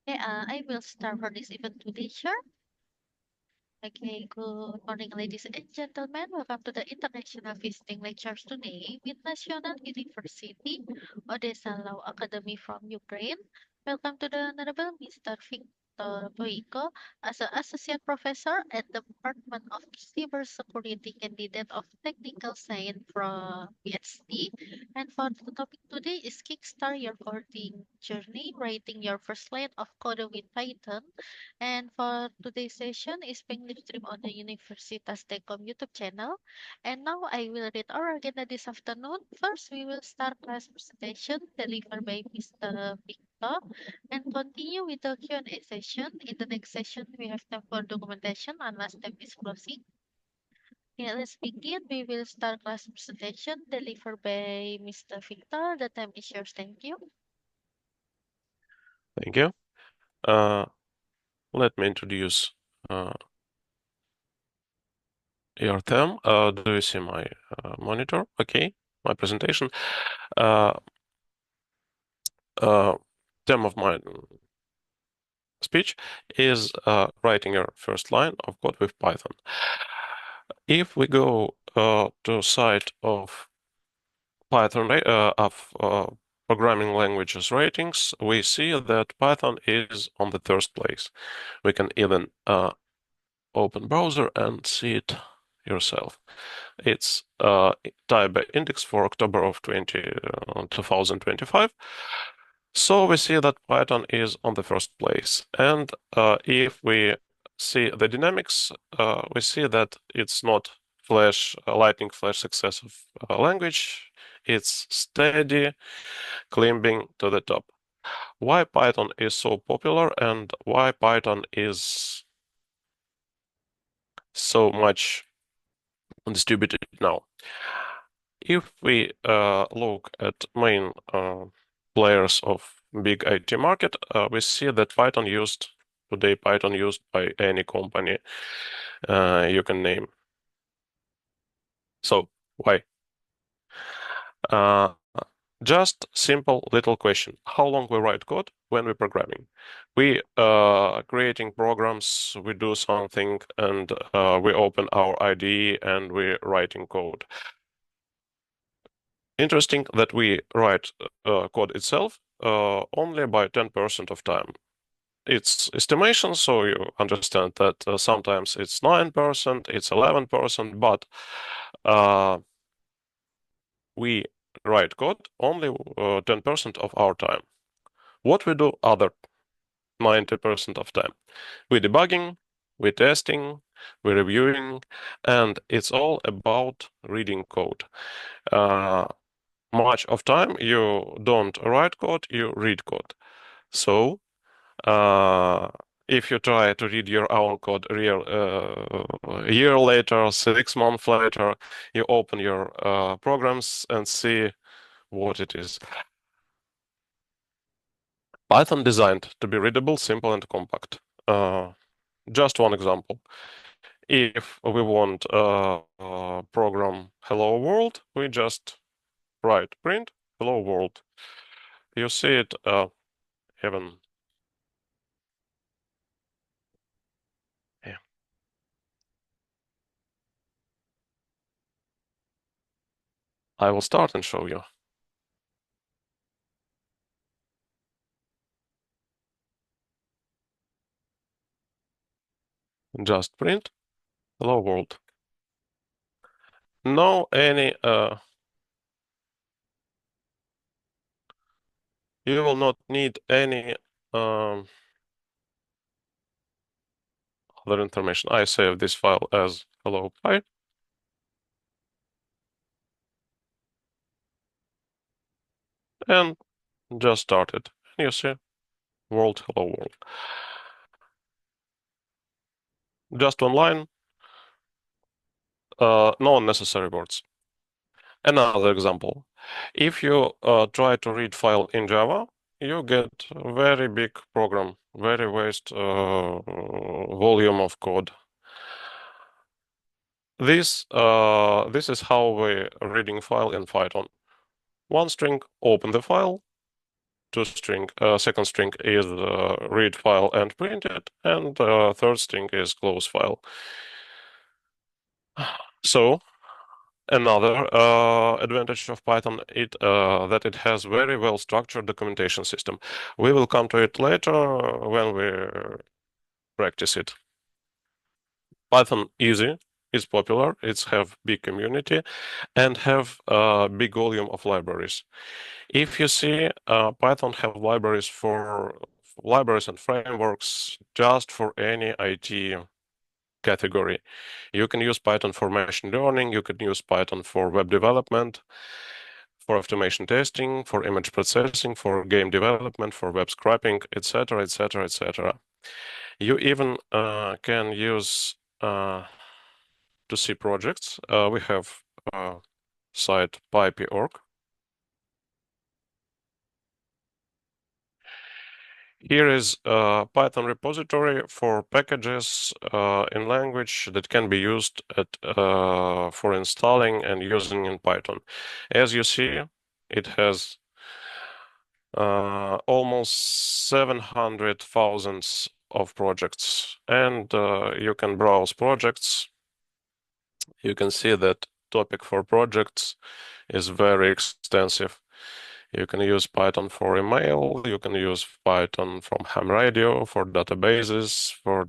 Okay, I will start for this event today, sure. Okay, good morning, ladies and gentlemen. Welcome to the International Visiting Lectures today with National University Odesa Law Academy from Ukraine. Welcome to the Honorable Mr. Viktor Boiko as an Associate Professor at the Department of Cybersecurity, candidate of Technical Science from PhD. And for the topic today is Kickstart Your Coding Journey, writing your first line of code with Python. And for today's session is being live streamed on the Universitas STEKOM YouTube channel. And now I will read our agenda this afternoon. First, we will start class presentation delivered by Mr. Viktor and continue with the Q&A session. In the next session, we have time for documentation unless time is closing. Yeah, let's begin. We will start class presentation delivered by Mr. Viktor. The time is yours. Thank you. Thank you. Let me introduce your term. Do you see my monitor? Okay, my presentation. Term of my speech is writing your first line of code with Python. If we go to site of Python of programming languages ratings, we see that Python is on the first place. We can even open browser and see it yourself. It's type by index for October of 2025. So we see that Python is on the first place. And if we see the dynamics, we see that it's not lightning flash successive language. It's steady, climbing to the top. Why Python is so popular and why Python is so much distributed now. If we look at main players of big IT market, we see that Python used by any company you can name. So why? Just simple little question. How long we write code when we're programming? We creating programs, we do something, and we open our IDE and we're writing code. Interesting that we write code itself only by 10% of time. It's estimation, so you understand that sometimes it's 9%, it's 11%, but we write code only 10% of our time. What we do other 90% of time? We're debugging, we're testing, we're reviewing, and it's all about reading code. Much of time you don't write code, you read code. So if you try to read your own code a year later, 6 months later, you open your programs and see what it is. Python designed to be readable, simple, and compact. Just one example. If we want program hello world, we just write print hello world. You see it even. Yeah. I will start and show you. Just print hello world. No any you will not need any other information. I save this file as hello py. And just started. And you see world hello world. Just one line, no unnecessary words. Another example. If you try to read file in Java, you get a very big program, very waste volume of code. This is how we reading file in Python. One string, open the file, two-string. Second string is read file and print it, and third string is close file. So another advantage of Python that it has very well structured documentation system. We will come to it later when we practice it. Python easy is popular. It's have big community and have a big volume of libraries. If you see, Python have libraries and frameworks just for any IT category. You can use Python for machine learning. You can use Python for web development, for automation testing, for image processing, for game development, for web scraping, etc., etc., etc. You even can use to see projects. We have site PyPI.org. Here is a Python repository for packages in language that can be used for installing and using in Python. As you see, it has almost 700,000 of projects, and you can browse projects. You can see that topic for projects is very extensive. You can use Python for email. You can use Python from ham radio for databases, for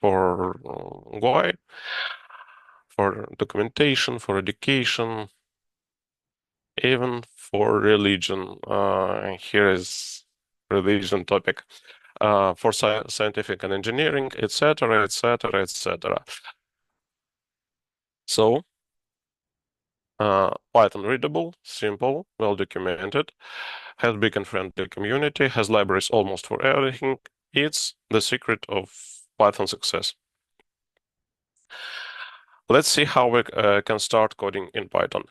for GUI, for documentation, for education, even for religion. Here is religion topic. For scientific and engineering, etc., etc., etc. So, Python readable, simple, well documented, has big and friendly community, has libraries almost for everything. It's the secret of Python success. Let's see how we can start coding in Python.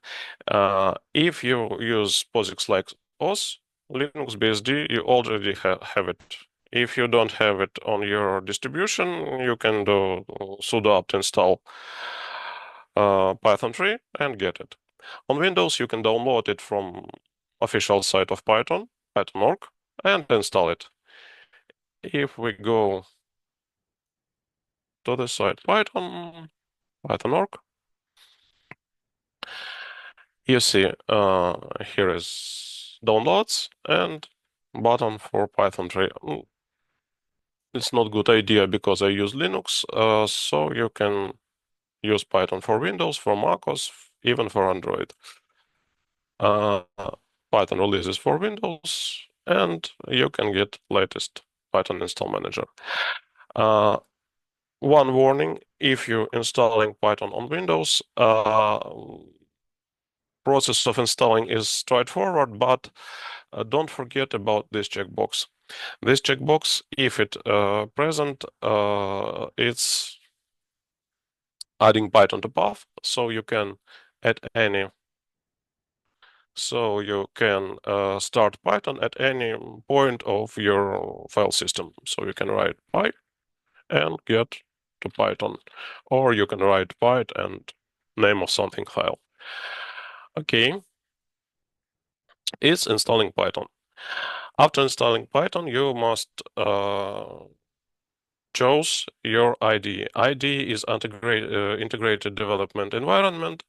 If you use POSIX like OS, Linux BSD, you already have it. If you don't have it on your distribution, you can do sudo apt install Python3 and get it. On Windows, you can download it from official site of Python, Python.org, and install it. If we go to the site Python.org, you see here is downloads and button for Python3. It's not good idea because I use Linux, so you can use Python for Windows, for macOS, even for Android. Python releases for Windows, and you can get latest Python install manager. One warning, if you're installing Python on Windows, process of installing is straightforward, but don't forget about this checkbox. This checkbox, if it present, it's adding Python to path, so you can at any so you can start Python at any point of your file system. So you can write Py and get to Python, or you can write Py and name of something file. Okay, it's installing Python. After installing Python, you must choose your IDE. IDE is integrated development environment.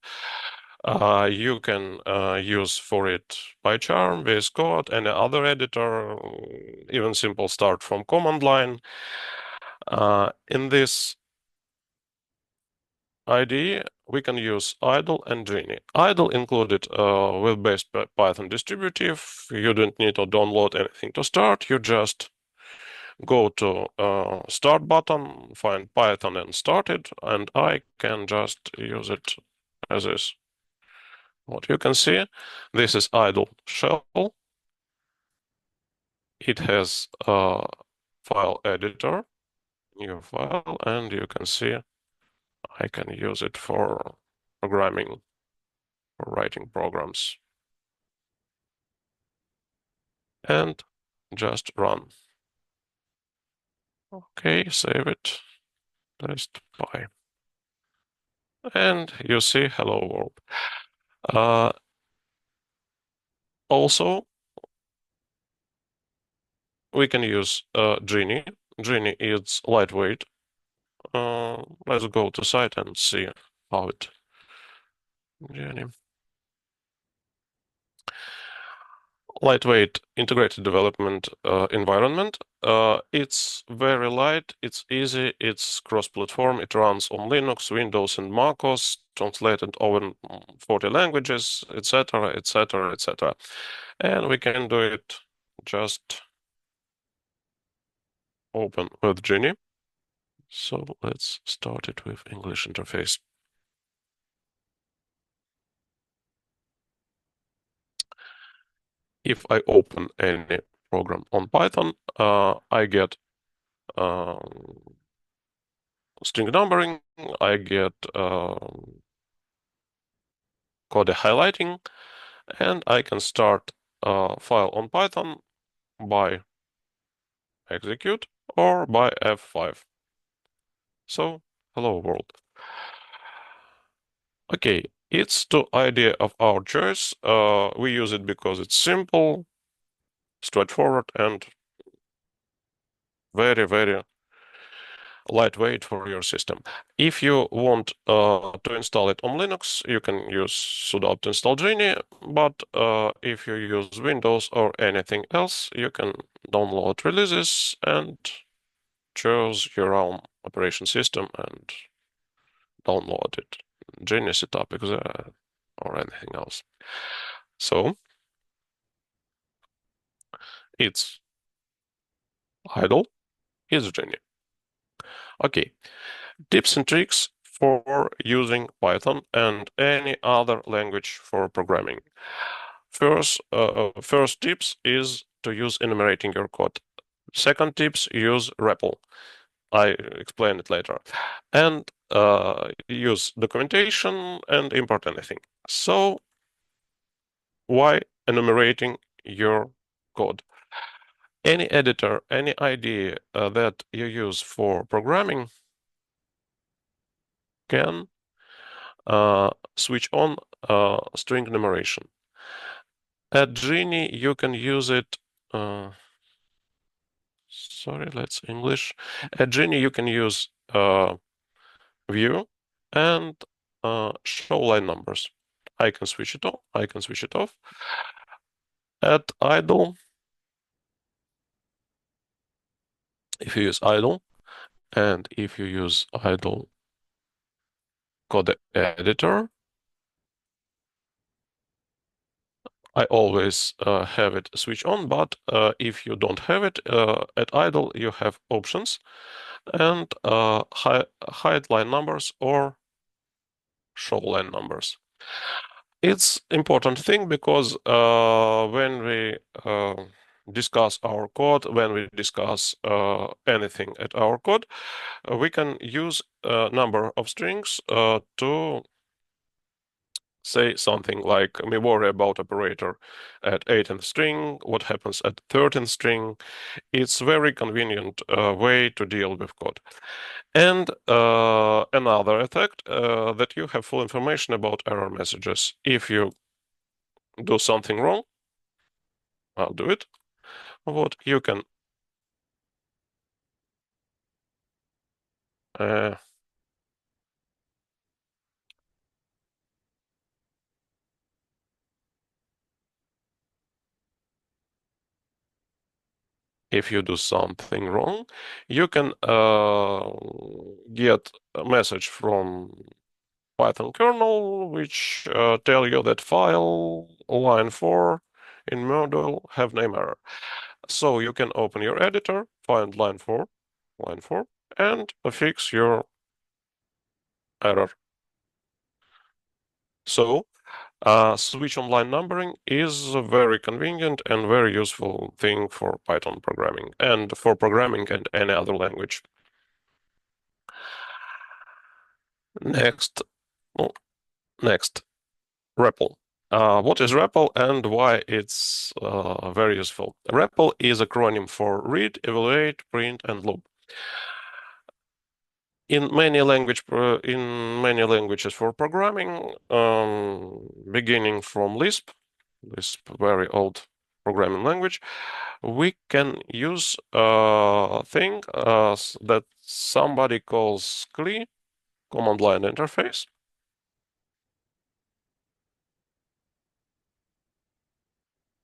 You can use for it PyCharm, VS Code, any other editor, even simple start from command line. In this IDE, we can use idle and Genie. Idle included with base Python distributive. You don't need to download anything to start. You just go to start button, find Python and start it, and I can just use it as is. What you can see, this is idle shell. It has a file editor, new file, and you can see I can use it for programming, for writing programs. And just run. Okay, save it. Test Py. And you see hello world. Also, we can use Genie. Genie is lightweight. Let's go to site and see how it. Genie. Lightweight integrated development environment. It's very light, it's easy, it's cross-platform, it runs on Linux, Windows, and macOS, translated over 40 languages, etc., etc., etc. And we can do it just open with Genie. So let's start it with English interface. If I open any program on Python, I get string numbering, I get code highlighting, and I can start a file on Python by execute or by F5. So, hello world. Okay, it's the idea of our choice. We use it because it's simple, straightforward, and very, very lightweight for your system. If you want to install it on Linux, you can use sudo apt install Genie, but if you use Windows or anything else, you can download releases and choose your own operation system and download it. Genie setup or anything else. So it's idle is Genie. Okay, tips and tricks for using Python and any other language for programming. First tips is to use enumerating your code. Second tips, use REPL. I explain it later. And use documentation and import anything. So why enumerating your code? Any editor, any IDE that you use for programming can switch on string enumeration. At Genie, you can use it. Sorry, let's English. At Genie, you can use view and show line numbers. I can switch it on. I can switch it off. At idle, if you use idle, and if you use idle code editor, I always have it switch on, but if you don't have it at idle, you have options and hide line numbers or show line numbers. It's important thing because when we discuss our code, when we discuss anything at our code, we can use a number of strings to say something like, we worry about operator at 18th string, what happens at 13th string. It's very convenient way to deal with code. And another effect that you have full information about error messages. If you do something wrong, I'll do it. What you can if you do something wrong, you can get a message from Python kernel which tell you that file line 4 in module have name error. So you can open your editor, find line 4, and fix your error. So switch on line numbering is a very convenient and very useful thing for Python programming and for programming and any other language. Next, REPL. What is REPL and why it's very useful? REPL is acronym for read, evaluate, print, and loop. In many languages for programming, beginning from Lisp, very old programming language, we can use a thing that somebody calls CLI, command line interface,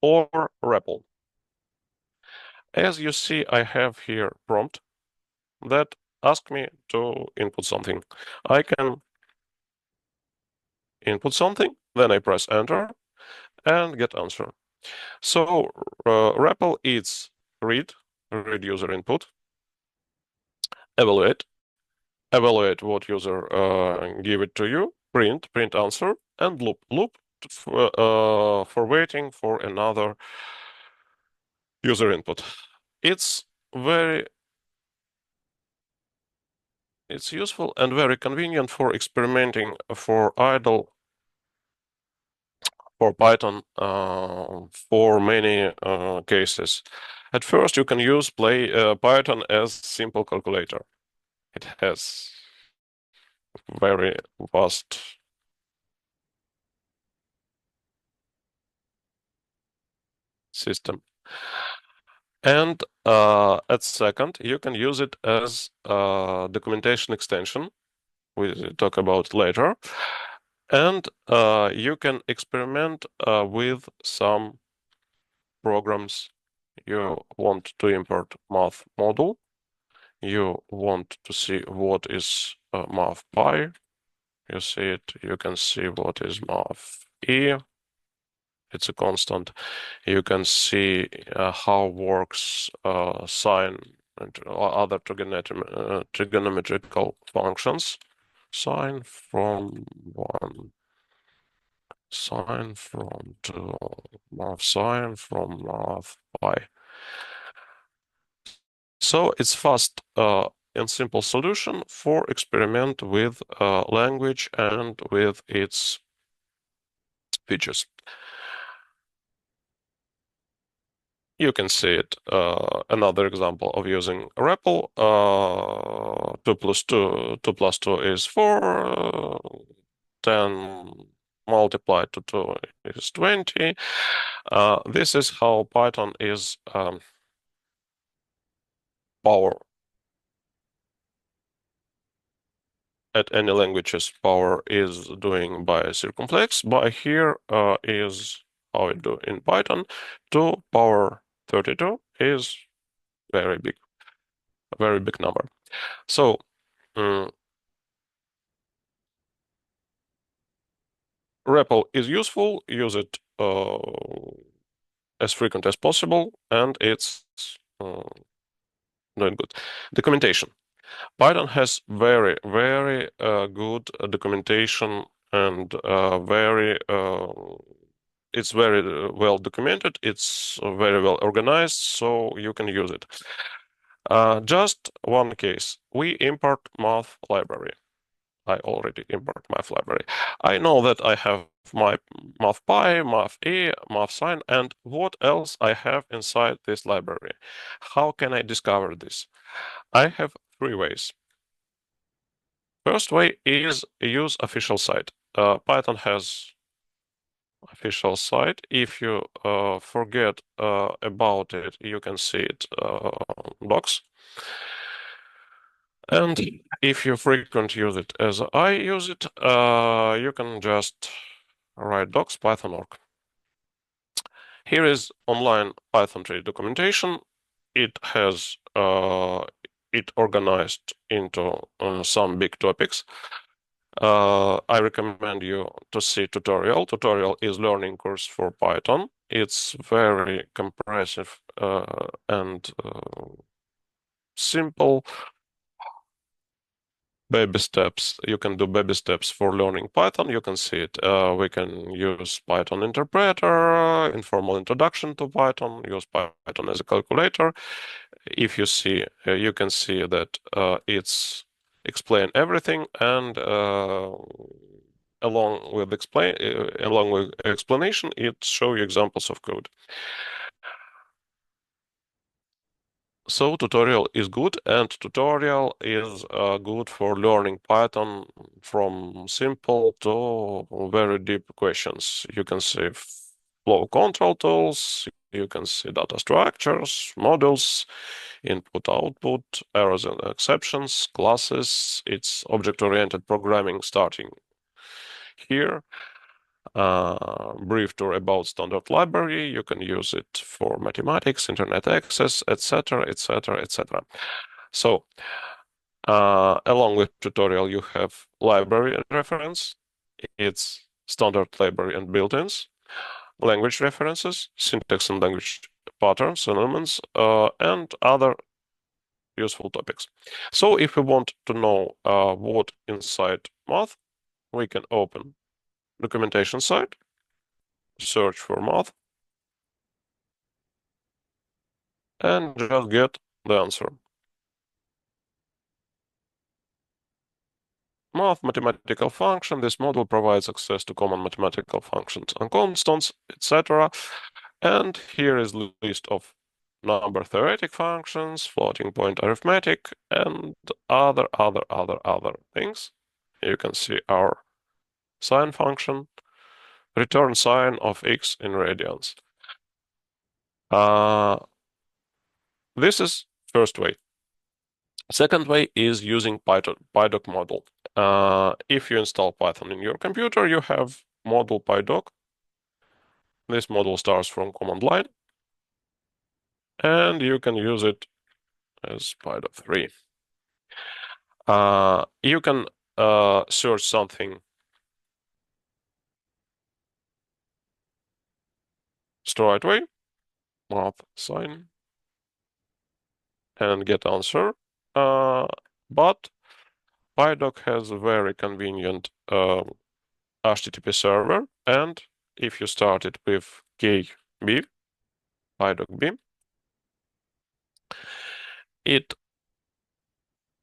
or REPL. As you see, I have here prompt that asks me to input something. I can input something, then I press enter and get answer. So REPL is read user input, evaluate what user give it to you, print answer, and loop for waiting for another user input. It's useful and very convenient for experimenting for idle for Python for many cases. At first, you can use Python as simple calculator. It has very vast system. And at second, you can use it as a documentation extension. We talk about later. And you can experiment with some programs. You want to import math module. You want to see what is math pi. You see it. You can see what is math e. It's a constant. You can see how works sine and other trigonometrical functions. Sine from 1, sine from 2, math sine from math pi. So it's fast and simple solution for experiment with language and with its features. You can see it. Another example of using REPL. 2 plus 2 is 4. 10 multiplied to 2 is 20. This is how Python is power. At any languages, power is doing by circumflex. By here is how it do in Python. 2 power 32 is very big, a very big number. So REPL is useful. Use it as frequent as possible, and it's doing good. Documentation. Python has very, very good documentation and it's very well documented. It's very well organized, so you can use it. Just one case. We import math library. I already import math library. I know that I have my math pi, math e, math sine, and what else I have inside this library. How can I discover this? I have 3 ways. First way is use official site. Python has official site. If you forget about it, you can see it docs. And if you frequent use it as I use it, you can just write docs python.org. Here is online Python3 documentation. It has it organized into some big topics. I recommend you to see tutorial. Tutorial is learning course for Python. It's very comprehensive and simple. Baby steps. You can do baby steps for learning Python. You can see it. We can use Python interpreter, informal introduction to Python, use Python as a calculator. If you see, you can see that it's explain everything, and along with explanation, it show you examples of code. So tutorial is good, and tutorial is good for learning Python from simple to very deep questions. You can see flow control tools, you you can see data structures, models, input, output, errors and exceptions, classes. It's object-oriented programming starting here. Brief tour about standard library. You can use it for mathematics, internet access, etc., etc., etc. So, along with tutorial, you have library reference. It's standard library and built-ins, language references, syntax and language patterns and elements, and other useful topics. So if we want to know what inside math, we can open documentation site, search for math, and just get the answer. Mathematical function. This model provides access to common mathematical functions and constants, etc. And here is the list of number theoretic functions, floating point arithmetic, and other things. You can see our sine function, return sine of x in radians. This is first way. Second way is using PyDoc model. If you install Python in your computer, you have model PyDoc. This model starts from command line, and you can use it as Python3. You can search something straight away, math sine, and get answer. But PyDoc has a very convenient HTTP server, and if you start it with KB, PyDoc-B, it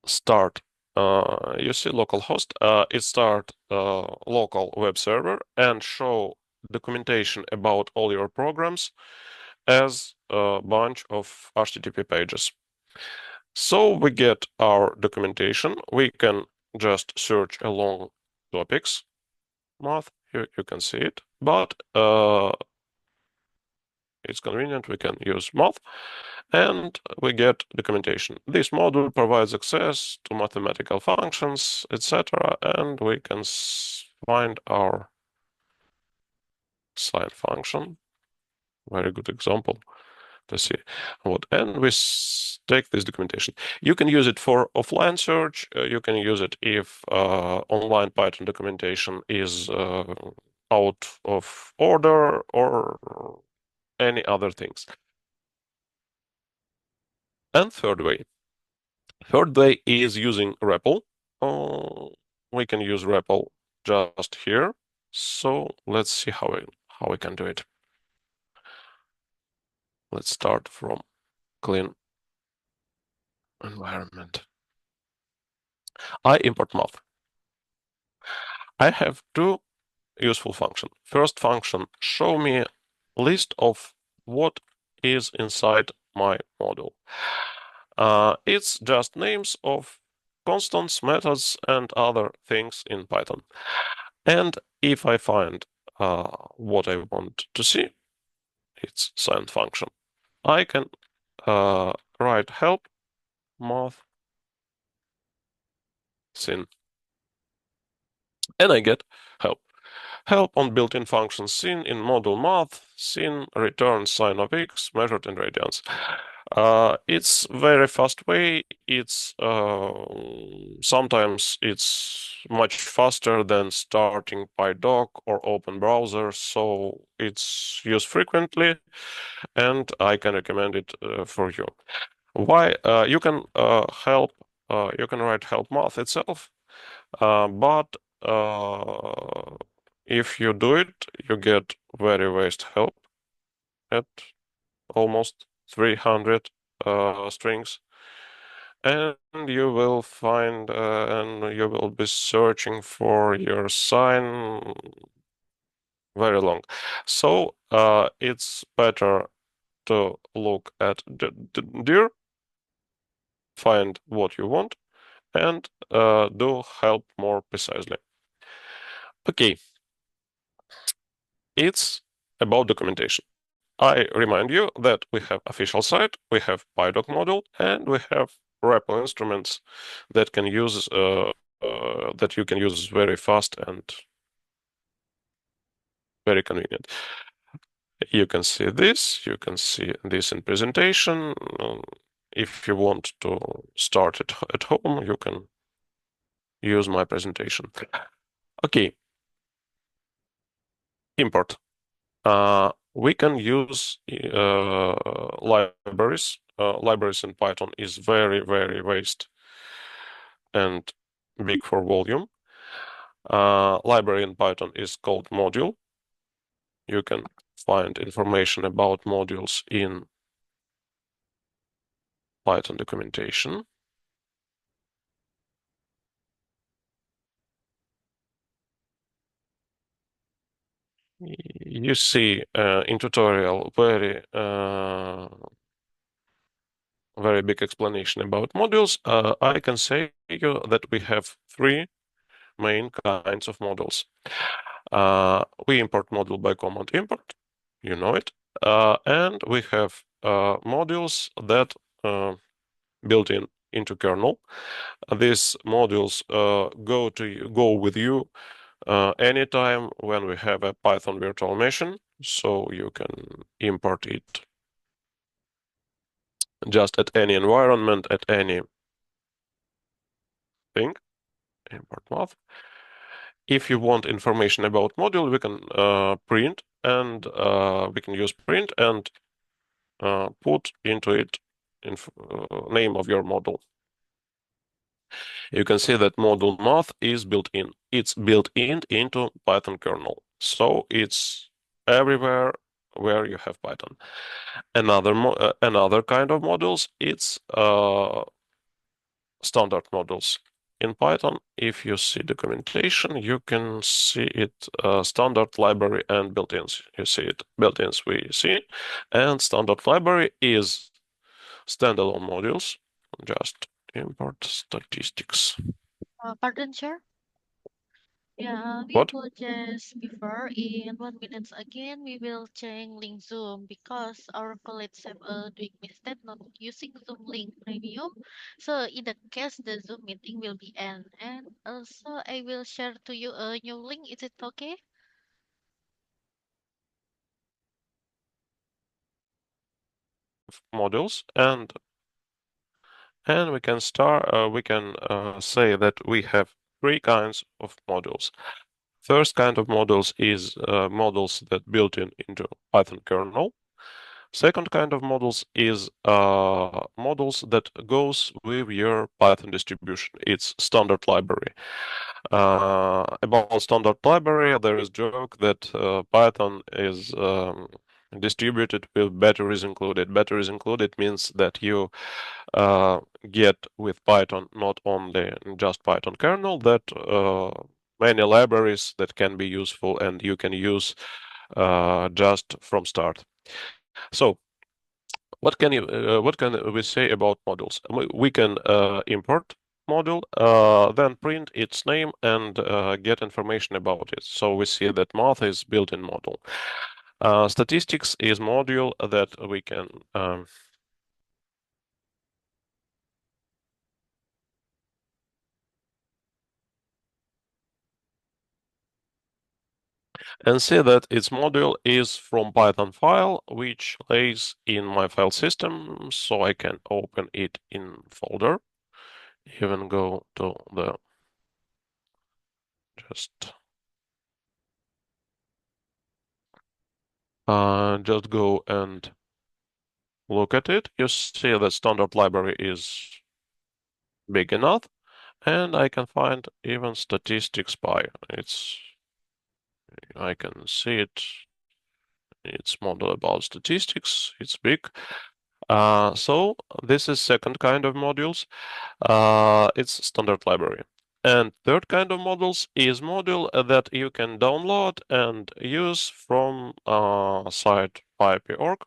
start, you see localhost, it start local web server and show documentation about all your programs as a bunch of HTTP pages. So we get our documentation. We can just search along topics, math, you can see it, but it's convenient, we can use math, and we get documentation. This module provides access to mathematical functions, etc., and we can find our sine function. Very good example to see what, and we take this documentation. You can use it for offline search. You can use it if online Python documentation is out of order or any other things. And third way is using REPL. We can use REPL just here. So let's see how we can do it. Let's start from clean environment. I import math. I have two useful functions. First function, show me list of what is inside my module. It's just names of constants, methods, and other things in Python. And if I find what I want to see, it's sine function. I can write help math sin, and I get help. Help on built-in functions sin in module math, sin returns sine of x measured in radians. It's very fast way. It's sometimes it's much faster than starting PyDoc or open browser, so it's used frequently, and I can recommend it for you. Why? You can you can write help math itself, but if you do it, you get very waste help at almost 300 strings, and you will find and you will be searching for your sign very long. So it's better to look at the dir, find what you want, and do help more precisely. Okay, it's about documentation. I remind you that we have official site, we have PyDoc module, and we have REPL instruments that can use that you can use very fast and very convenient. You can see this. You can see this in presentation. If you want to start it at home, you can use my presentation. Okay, import. We can use libraries. Libraries in Python is very, very vast and big for volume. Library in Python is called module. You can find information about modules in Python documentation. You see in tutorial very big explanation about modules. I can say you that we have three main kinds of models. We import module by command import, you know it, and we have modules that built in into kernel. These modules go with you anytime when we have a Python virtual machine, so you can import it just at any environment, at any thing. Import math. If you want information about module, we can print and we can use print and put into it name of your module. You can see that module math is built in. It's built in into Python kernel, so it's everywhere where you have Python. Another kind of modules, it's standard modules. In Python, if you see documentation, you can see it standard library and built-ins. You see it built-ins we see, and standard library is standalone modules. Just import statistics. Pardon, sir? Yeah, we What? will just before in 1 minute again, we will change link Zoom because our colleagues have a doing mistake not using Zoom link premium. So in that case, the Zoom meeting will be end. And also I will share to you a new link. Is it okay? Modules and we can start we can say that we have three kinds of modules. First kind of modules is modules that built into Python kernel. Second kind of modules is modules that goes with your Python distribution. It's standard library. About standard library, there is joke that Python is distributed with batteries included. Batteries included means that you get with Python not only just Python kernel, that many libraries that can be useful and you can use just from start. So what can we say about modules? We can import module, then print its name and get information about it. So we see that math is built-in module. Statistics is module that we can and see that its module is from Python file, which lays in my file system, so I can open it in folder, even go to the just go and look at it. You see the standard library is big enough, and I can find even statistics by I can see it. It's model about statistics. It's big. So this is second kind of modules. It's standard library. And third kind of modules is module that you can download and use from site py.org.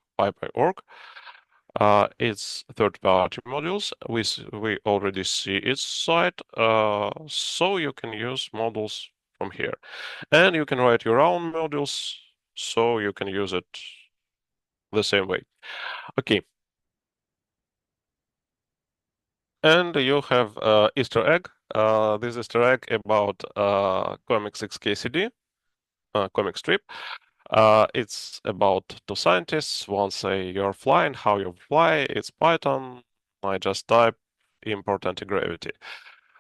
It's third-party modules. We already see its site, so you can use modules from here. And you can write your own modules, so you can use it the same way. Okay. And you have Easter egg. This Easter egg about comic 6KCD, comic strip. It's about two scientists. One say you're flying, how you fly. It's Python. I just type import anti-gravity.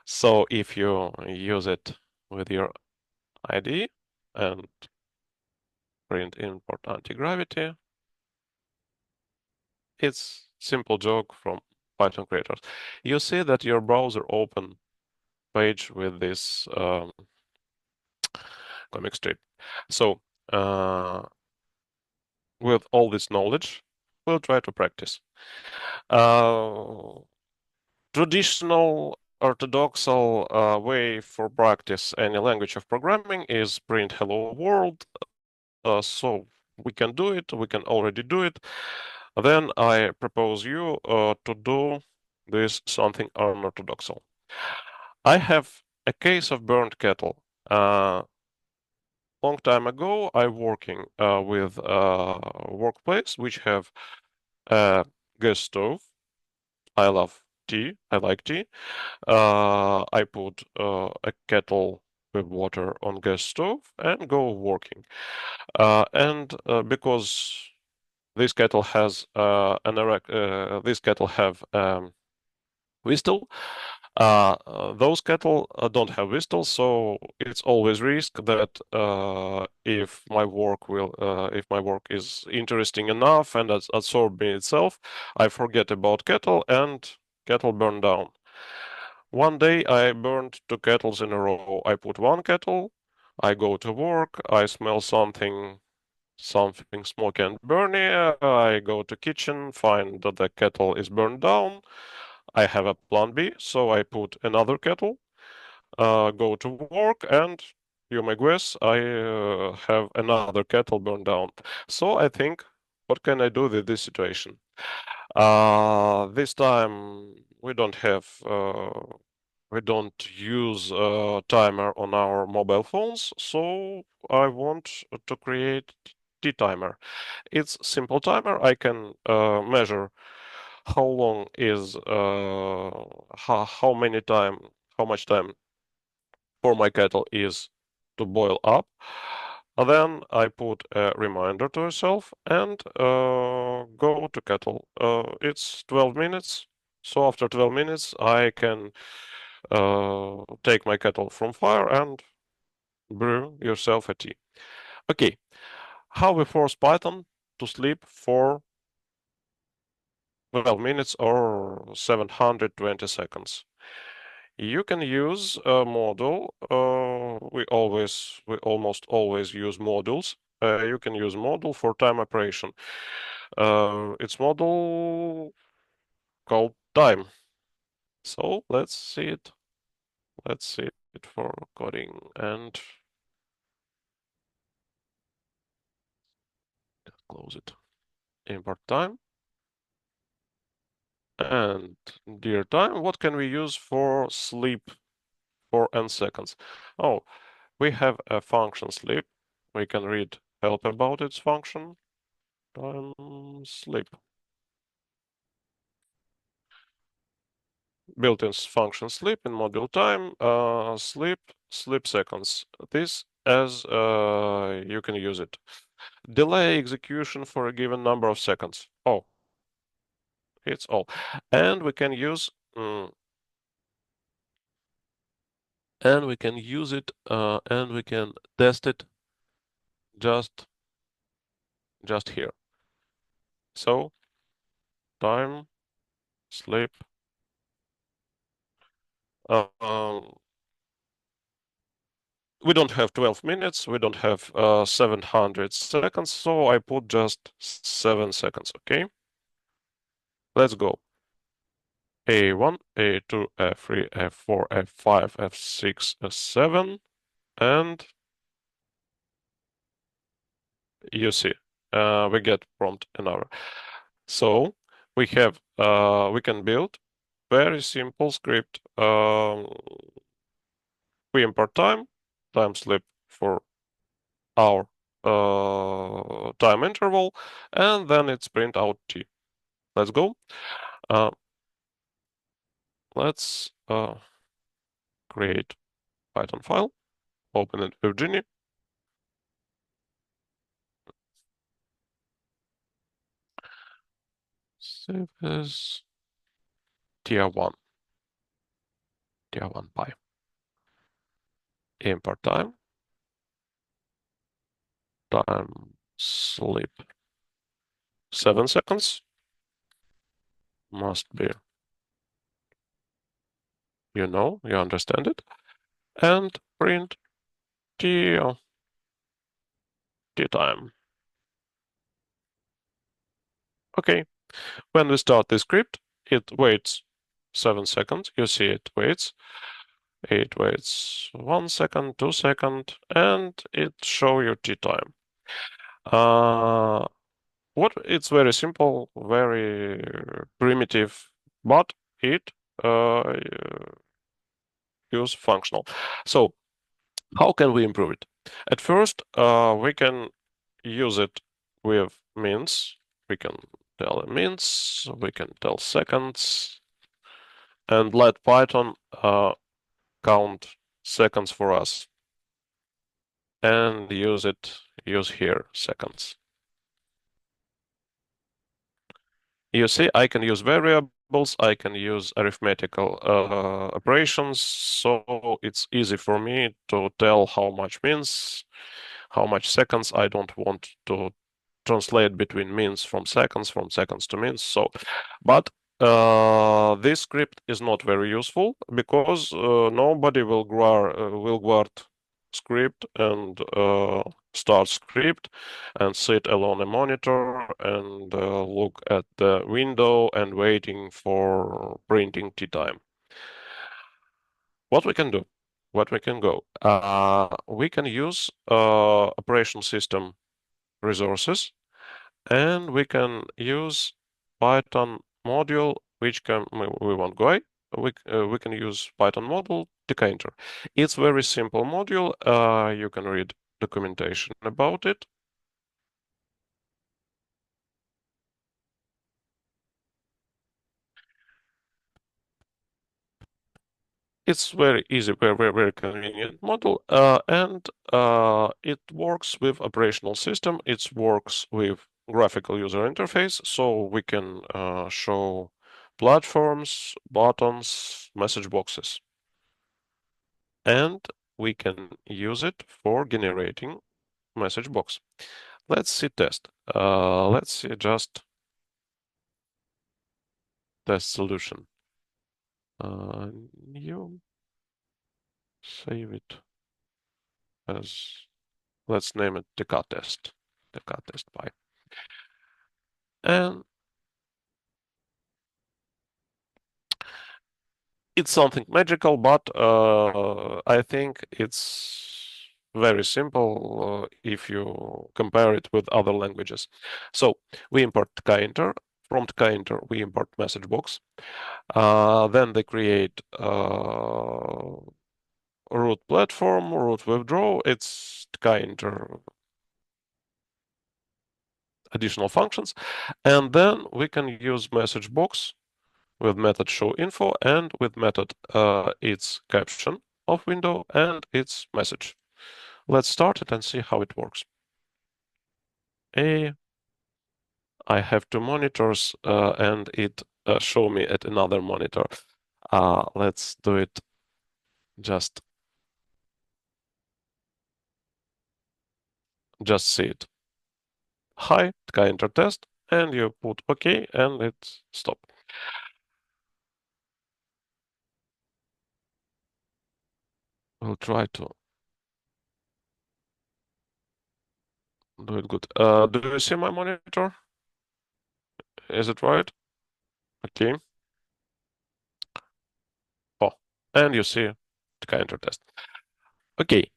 So if you use it with your ID and print import anti-gravity, it's simple joke from Python creators. You see that your browser open page with this comic strip. So with all this knowledge, we'll try to practice. Traditional orthodoxal way for practice any language of programming is print hello world. So we can do it. We can already do it. Then I propose you to do this something unorthodoxal. I have a case of burnt kettle. Long time ago, I working with workplace which have a gas stove. I love tea. I like tea. I put a kettle with water on gas stove and go working. And because this kettle has this kettle have whistle. Those kettle don't have whistle, so it's always risk that if my work is interesting enough and absorbing itself, I forget about kettle and kettle burn down. One day I burned two kettles in a row. I put one kettle, I go to work, I smell something smoky and burny. I go to kitchen, find that the kettle is burned down. I have a plan B, so I put another kettle, go to work, and you may guess I have another kettle burned down. So I think, what can I do with this situation? This time we don't use a timer on our mobile phones, so I want to create T-timer. It's simple timer. I can measure how long is how much time for my kettle is to boil up. Then I put a reminder to myself and go to kettle. It's 12 minutes. So after 12 minutes, I can take my kettle from fire and brew yourself a tea. Okay, how we force Python to sleep for 12 minutes or 720 seconds. You can use a module. We almost always use modules. You can use module for time operation. It's module called time. So let's see it. Let's see it for coding and close it. Import time. And dear time, what can we use for sleep for n seconds? Oh, we have a function sleep. We can read help about its function. Sleep. Built-in function sleep in module time. Sleep seconds. This as you can use it. Delay execution for a given number of seconds. Oh, it's all. And we can use and we can use it and we can test it just here. So time sleep. We don't have 12 minutes, we don't have 700 seconds, so I put just 7 seconds, okay? Let's go. A1, A2, F3, F4, F5, F6, F7, and you see, we get prompt an hour. So we can build very simple script. We import time sleep for hour time interval, and then it's print out t. Let's go. Let's create Python file, open it with Genie. Save as tier 1 Py. Import time sleep 7 seconds must be, you understand it, and print t time. Okay, when we start the script, it waits 7 seconds. You see it waits. It waits 1 second, 2 seconds, and it show you t time. It's very simple, very primitive, but it uh, use functional. So how can we improve it? At first, we can use it with mints. We can tell mints, we can tell seconds, and let Python count seconds for us, and use here seconds. You see, I can use variables, I can use arithmetical operations, so it's easy for me to tell how much mints, how much seconds. I don't want to translate between mints from seconds to mints. So, but this script is not very useful because nobody will guard script and start script and sit alone a monitor and look at the window and waiting for printing t time. What we can do? What we can go? We can use operation system resources, and we can use Python module, which we want go. We can use Python module decanter. It's very simple module. You can read documentation about it. It's very easy, very convenient model, and it works with operational system. It works with graphical user interface, so we can show platforms, buttons, message boxes, and we can use it for generating message box. Let's see test. Let's see just test solution. New, save it as, let's name it TK test. TK test by. And it's something magical, but I think it's very simple if you compare it with other languages. So we import tkinter. From tkinter, we import message box. Then they create root platform, root withdraw. It's tkinter additional functions. And then we can use message box with method show info and with method its caption of window and its message. Let's start it and see how it works. I have two monitors and it show me at another monitor. Let's do it just see it. Hi, enter test, and you put OK and it stop. We'll try to do it good. Do you see my monitor? Is it right? Okay. Oh, and you see the enter test. Okay,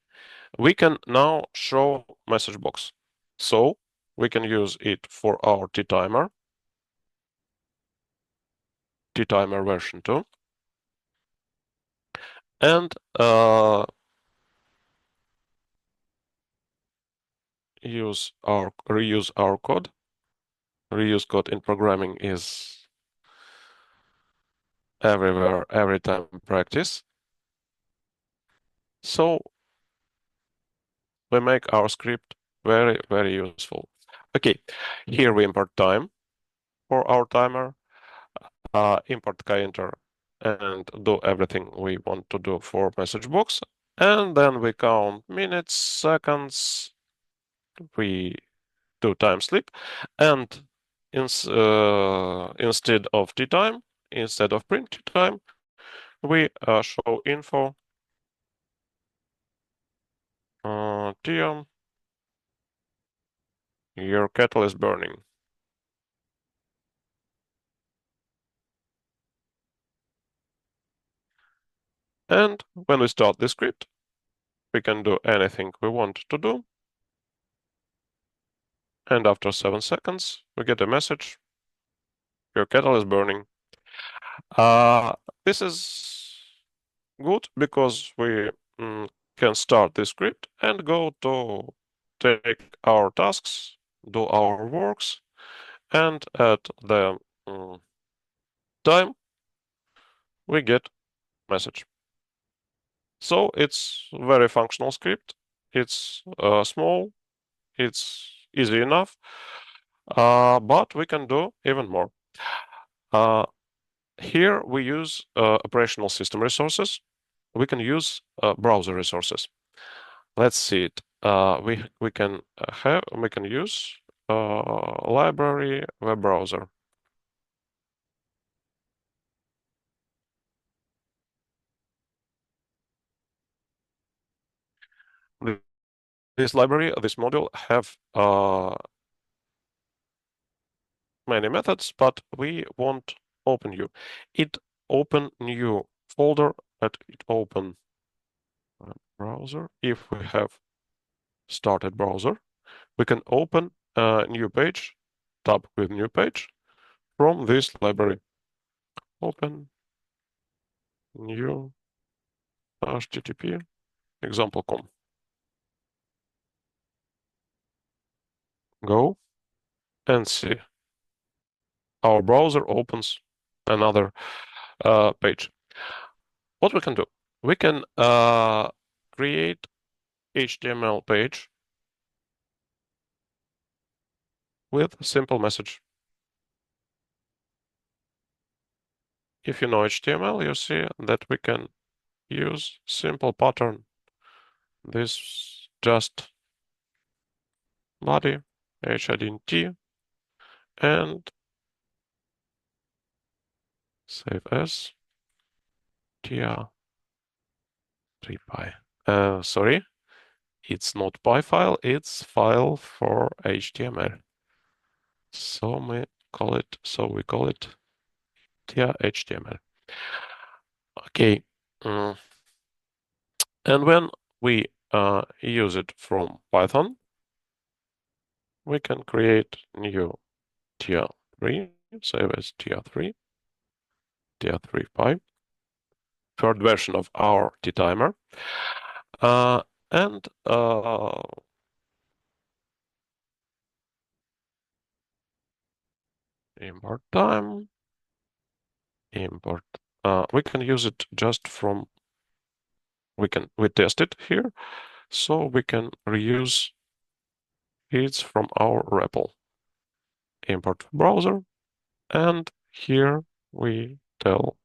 we can now show message box. So we can use it for our t-timer version 2. And reuse our code. Reuse code in programming is everywhere, every time practice. So we make our script very, very useful. Okay, here we import time for our timer, import counter, and do everything we want to do for message box. And then we count minutes, seconds, we do time sleep, and instead of t time, instead of print t time, we show info Tia, your kettle is burning. And when we start the script, we can do anything we want to do. And after 7 seconds, we get a message, your kettle is burning. This is good because we can start the script and go to take our tasks, do our works, and at the time we get message. So it's very functional script. It's small, it's easy enough, but we can do even more. Here we use operational system resources. We can use browser resources. Let's see it. We can use library web browser. This library, this module have many methods, but we won't open new. It open new folder, and it open browser. If we have started browser, we can open a new page, tab with new page from this library. Open new HTTP example.com. Go and see. Our browser opens another page. What we can do? We can create HTML page with simple message. If you know HTML, you see that we can use simple pattern. This just body, HIDT, and save as TR3Py. Sorry, it's not py file, it's file for HTML. So we call it TR-HTML. Okay. And when we use it from Python, we can create new TR3, save as TR3, TR3Py, third version of our T-timer. And import time, import. We can use it just from, we test it here, so we can reuse it from our REPL. Import browser, and here we tell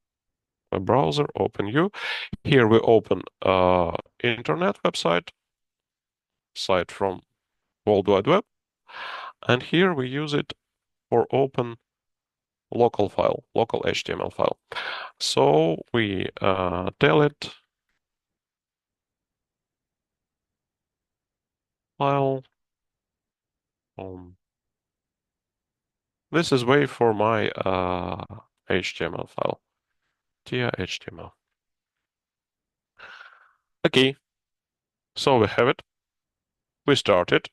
a browser open you. Here we open internet website, site from World Wide Web, and here we use it for open local file, local HTML file. So we tell it file. This is way for my HTML file, TR-HTML. Okay, so we have it. We start it.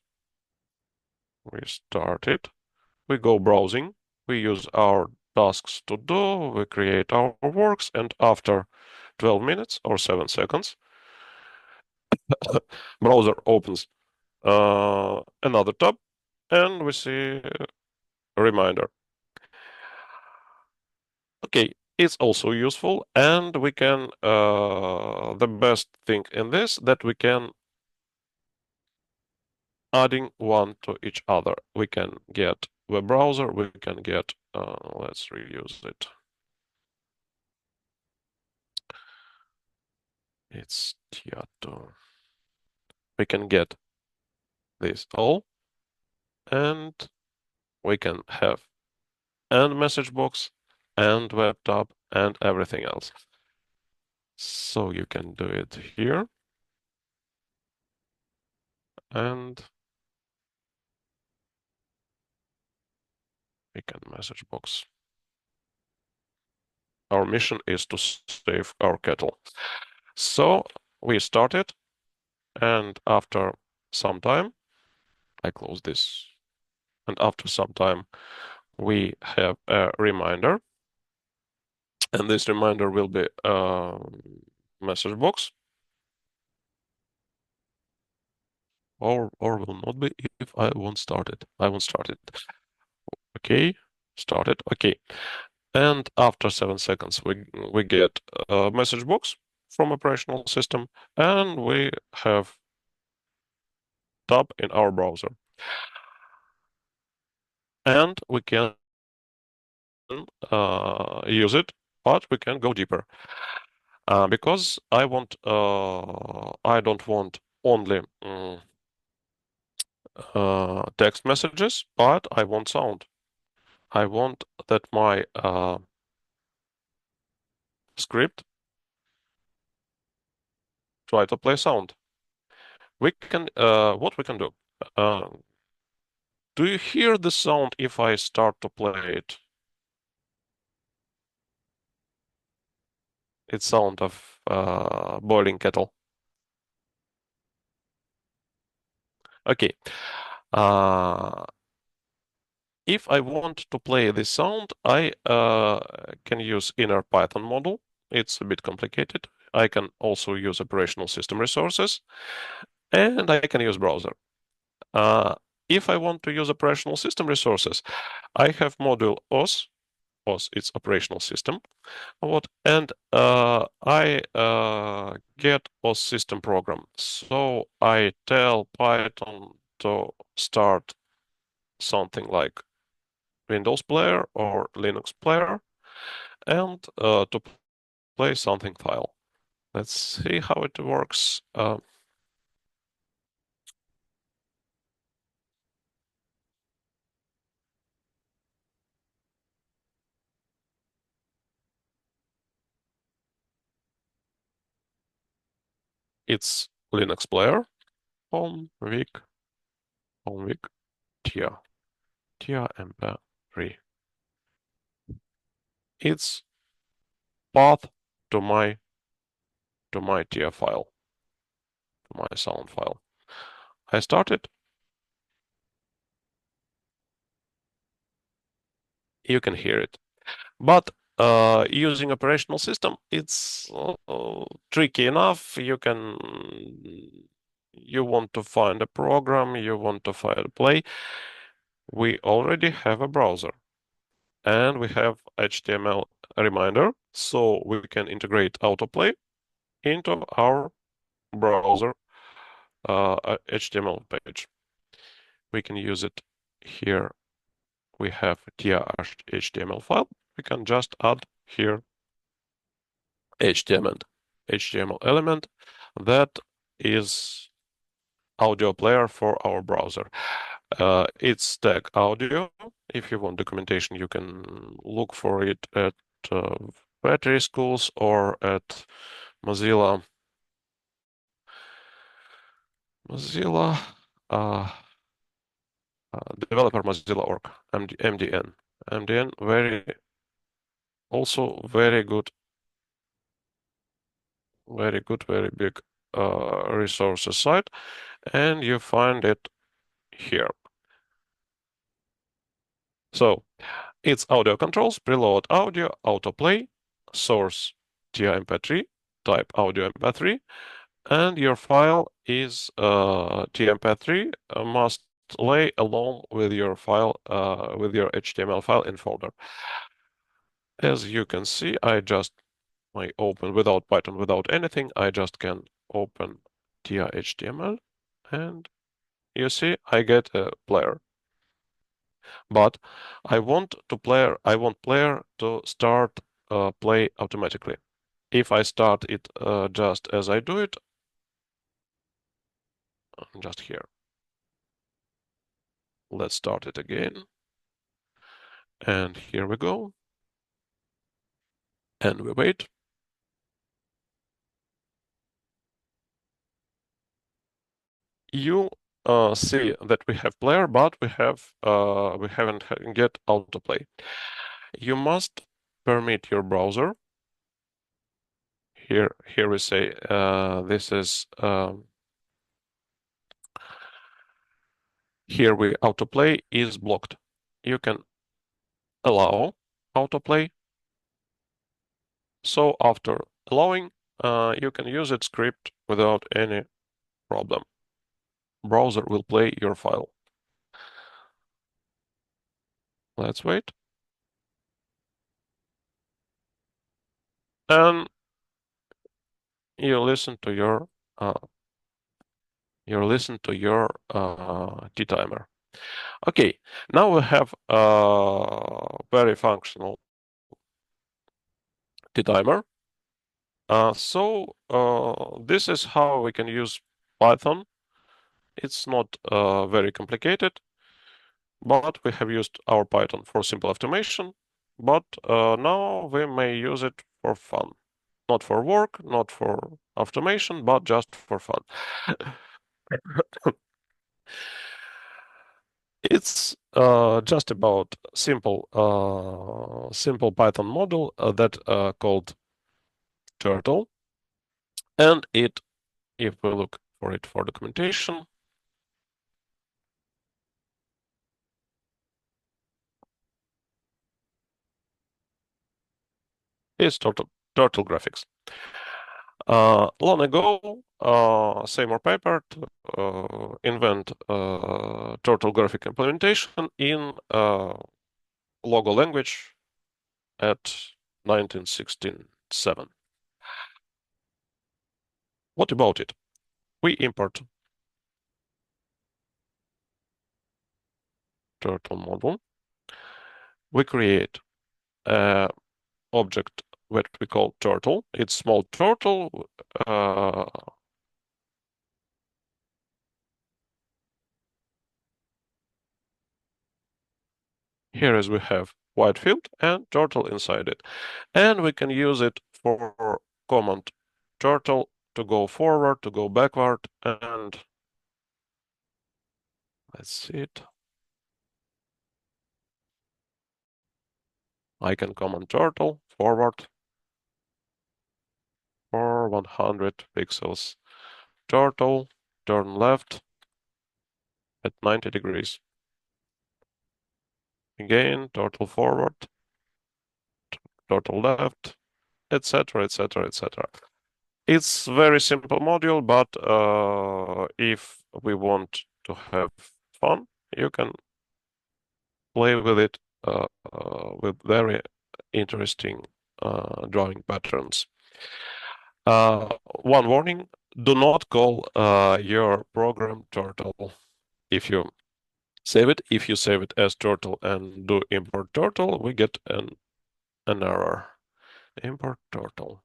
We go browsing. We use our tasks to do. We create our works, and after 12 minutes or 7 seconds, browser opens another tab, and we see a reminder. Okay, it's also useful, and we can the best thing in this that we can adding one to each other. We can get web browser, we can get let's reuse it. It's Tiato. We can get this all, and we can have and message box and web tab and everything else. So you can do it here, and we can message box. Our mission is to save our kettle. So we started, and after some time, I close this. And after some time, we have a reminder, and this reminder will be a message box, or will not be if I won't start it. I won't start it. Okay, started. Okay, and after 7 seconds, we get a message box from operational system, and we have tab in our browser, and we can use it, but we can go deeper because I don't want only text messages, but I want sound. I want that my script try to play sound. We can what we can do. Uh, do you hear the sound if I start to play it? It's sound of boiling kettle. Okay. Uh, if I want to play this sound, I can use inner Python model. It's a bit complicated. I can also use operational system resources, and I can use browser. Uh, if I want to use operational system resources, I have module OS. OS, it's operational system. And I get OS system program. So I tell Python to start something like Windows player or Linux player and to play something file. Let's see how it works. It's Linux player, home, Vic, Tia, mp3. It's path to my Tia file, to my sound file. I started. You can hear it. But using operational system, it's tricky enough. You want to find a program, you want to find a play. We already have a browser and we have HTML reminder, so we can integrate autoplay into our browser HTML page. We can use it here. We have TIA HTML file. We can just add here HTML element that is audio player for our browser. It's Stack Audio. If you want documentation, you can look for it at battery schools or at Mozilla uh, developer Mozilla.org, MDN. MDN, also very good, very big resources site, and you find it here. So it's audio controls, preload audio, autoplay, source TIA MP3, type audio MP3, and your file is TMP3 must lay along with your file with your HTML file in folder. As you can see, I open without Python, without anything. I just can open TR-HTML, and you see I get a player. But I want player to start play automatically. If I start it just as I do it, just here. Let's start it again. And here we go. And we wait. You see that we have player, but we haven't get autoplay. You must permit your browser. Here we say this is here we autoplay is blocked. You can allow autoplay. So after allowing, you can use it script without any problem. Browser will play your file. Let's wait. And you listen to your T-timer. Okay, now we have a very functional T-timer. This is how we can use Python. It's not very complicated, but we have used our Python for simple automation. But now we may use it for fun. Not for work, not for automation, but just for fun. It's just about simple Python model that called turtle, and if we look for it for documentation, is turtle graphics. Long ago, Seymour Papert invent turtle graphic implementation in Logo language at 1967. What about it? We import turtle model. We create a object that we call turtle. It's small turtle. Here is we have white field and turtle inside it. And we can use it for command turtle to go forward, to go backward, and let's see it. I can command turtle forward for 100 pixels. Turtle, turn left at 90 degrees. Again, turtle forward, turtle left, etc., etc., etc. It's very simple module, but if we want to have fun, you can play with it with very interesting drawing patterns. One warning, do not call your program turtle. If you save it as turtle and do import turtle, we get an error. Import turtle.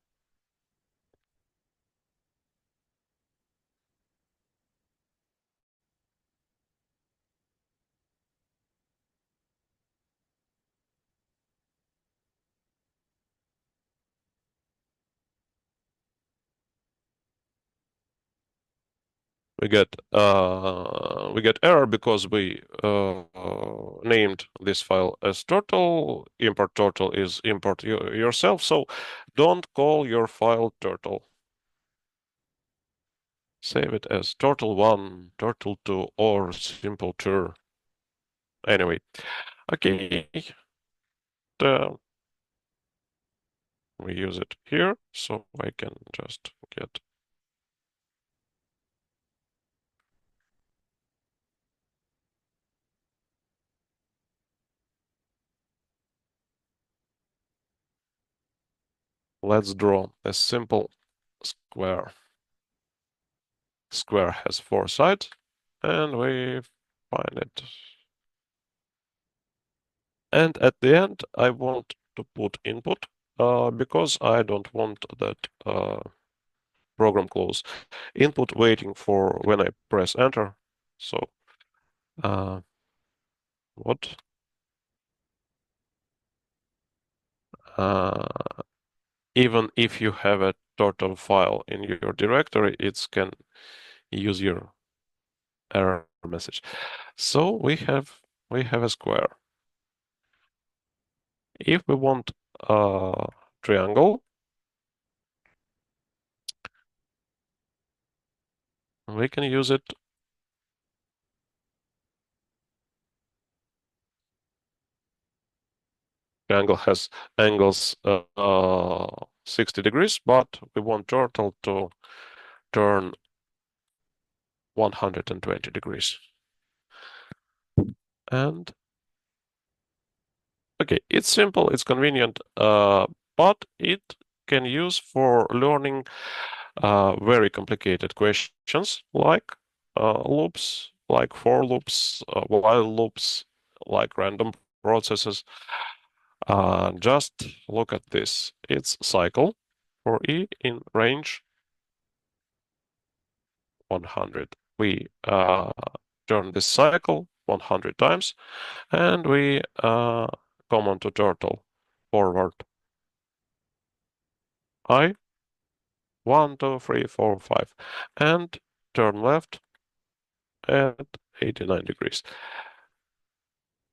We get error because we named this file as turtle. Import turtle is import yourself. So don't call your file turtle. Save it as turtle1, turtle2, or simple tur. Anyway, okay. We use it here, so I can just get let's draw a simple square. Square has 4 sides, and we find it. And at the end, I want to put input because I don't want that program close. Input waiting for when I press enter. So what? Even if you have a total file in your directory, it can use your error message. So we have a square. If we want a triangle, we can use it. Triangle has angles 60 degrees, but we want turtle to turn 120 degrees. And okay, it's simple, it's convenient, but it can use for learning very complicated questions like loops, like for loops, while loops, like random processes. Just look at this. It's cycle for E in range 100. We turn this cycle 100 times, and we command to turtle forward I 1, 2, 3, 4, 5, and turn left at 89 degrees.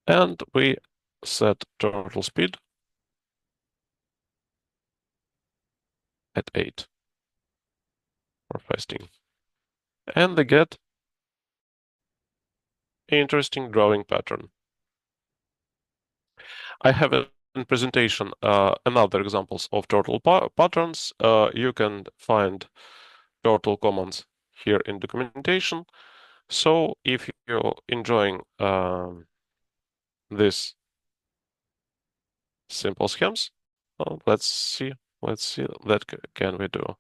And we set turtle speed at 8 for fasting. And they get interesting drawing pattern. I have a presentation another examples of turtle patterns. You can find turtle commands here in documentation. So if you're enjoying this simple schemes, let's see that can we do.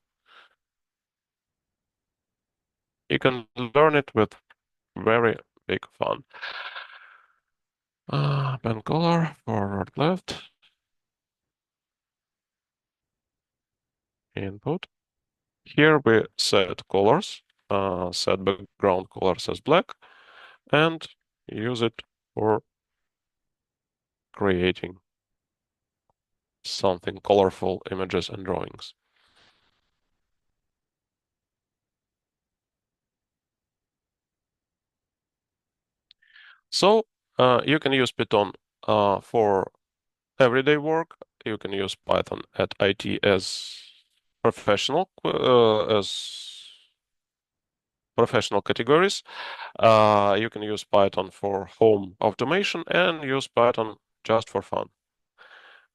You can learn it with very big fun. Pen color, forward left, input. Here we set colors, set background colors as black, and use it for creating something colorful images and drawings. So you can use Python for everyday work. You can use Python at IT as professional categories. You can use Python for home automation and use Python just for fun.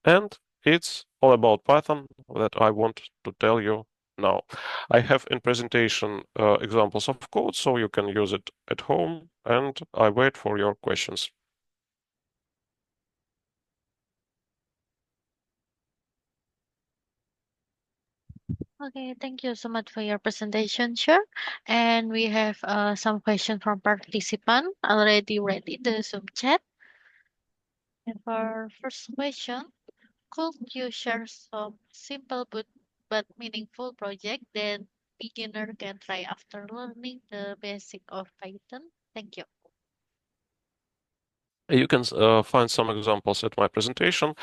And it's all about Python that I want to tell you now. I have in presentation examples of code, so you can use it at home, and I wait for your questions. Okay, thank you so much for your presentation, sure. And we have some questions from participant already read in the Zoom chat. And for first question, could you share some simple but meaningful project that beginner can try after learning the basic of Python? Thank you. You can find some examples at my presentation.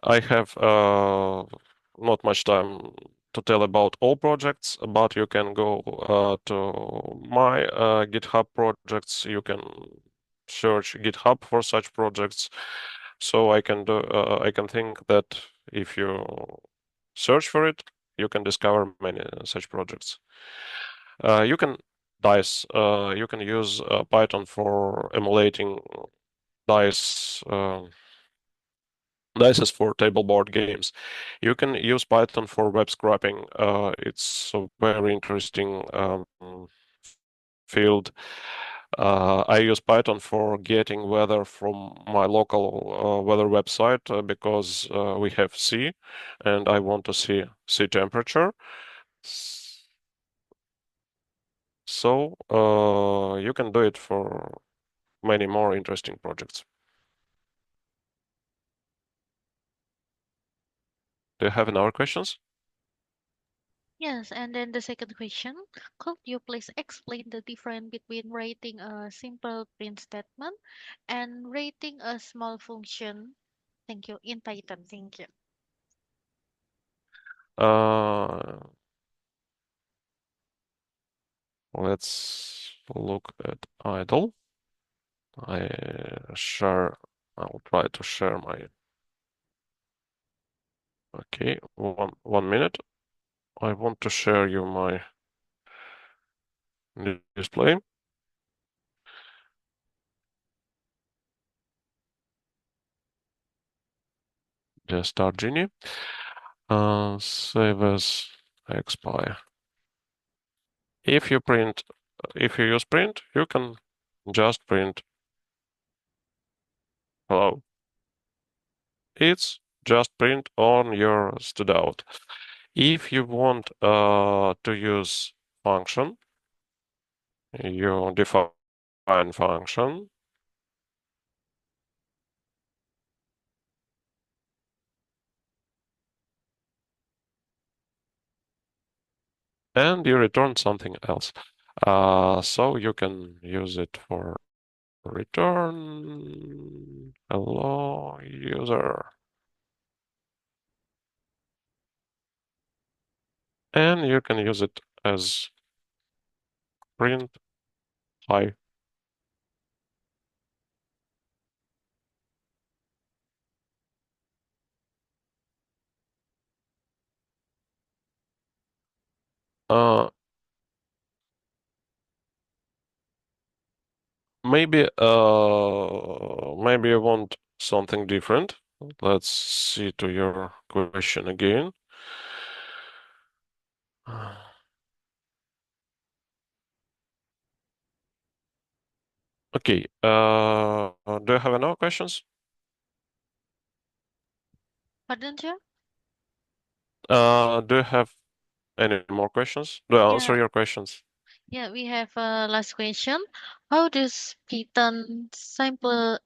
I have not much time to tell about all projects, but you can go to my GitHub projects. You can search GitHub for such projects. So I can think that if you search for it, you can discover many such projects. You can dice. You can use Python for emulating dice. Dice for table board games. You can use Python for web scraping. It's a very interesting field. I use Python for getting weather from my local weather website because we have sea, and I want to see sea temperature. So you can do it for many more interesting projects. Do you have any other questions? Yes, and then the second question, could you please explain the difference between writing a simple print statement and writing a small function? Thank you. In Python, thank you. Uh, let's look at idle. I share. I'll try to share my. Okay, one minute. I want to share you my display. Just start Genie. Save as expire. If you use print, you can just print hello. It's just print on your studout. If you want to use function, you define function, and you return something else. So you can use it for return hello user. And you can use it as print hi. Uh, maybe you want something different. Let's see to your question again. Okay. Do you have any questions? Pardon, sir? Do you have any more questions? Do I answer Yeah, your questions? yeah, we have a last question. How does Python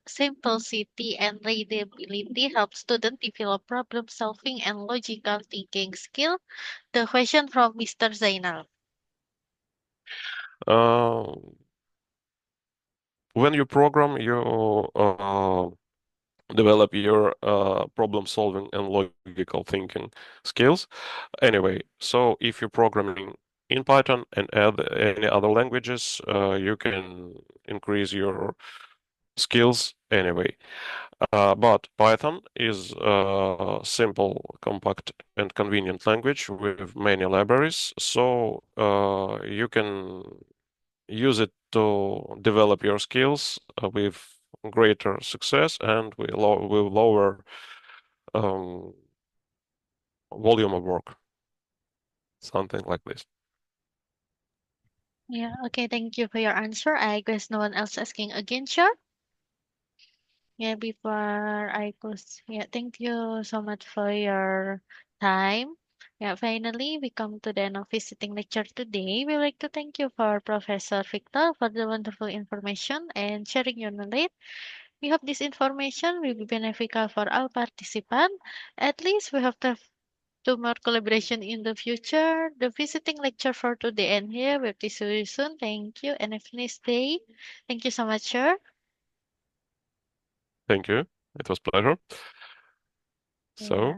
simplicity and readability help students develop problem solving and logical thinking skill? The question from Mr. Zainal. Uh, when you program, you develop your problem solving and logical thinking skills. Anyway, so if you're programming in Python and add any other languages, you can increase your skills anyway. But Python is a simple, compact, and convenient language with many libraries, so you can use it to develop your skills with greater success and with lower um, volume of work, something like this. Yeah, okay, thank you for your answer. I guess no one else asking again, sure? Yeah, before I close, yeah, thank you so much for your time. Yeah, finally, we come to the end of visiting lecture today. We would like to thank you for Professor Victor for the wonderful information and sharing your knowledge. We hope this information will be beneficial for all participants. At least we hope to have two more collaboration in the future. The visiting lecture for today and here. We'll see you soon. Thank you and have a nice day. Thank you so much, sir. Thank you. It was pleasure. Yeah. So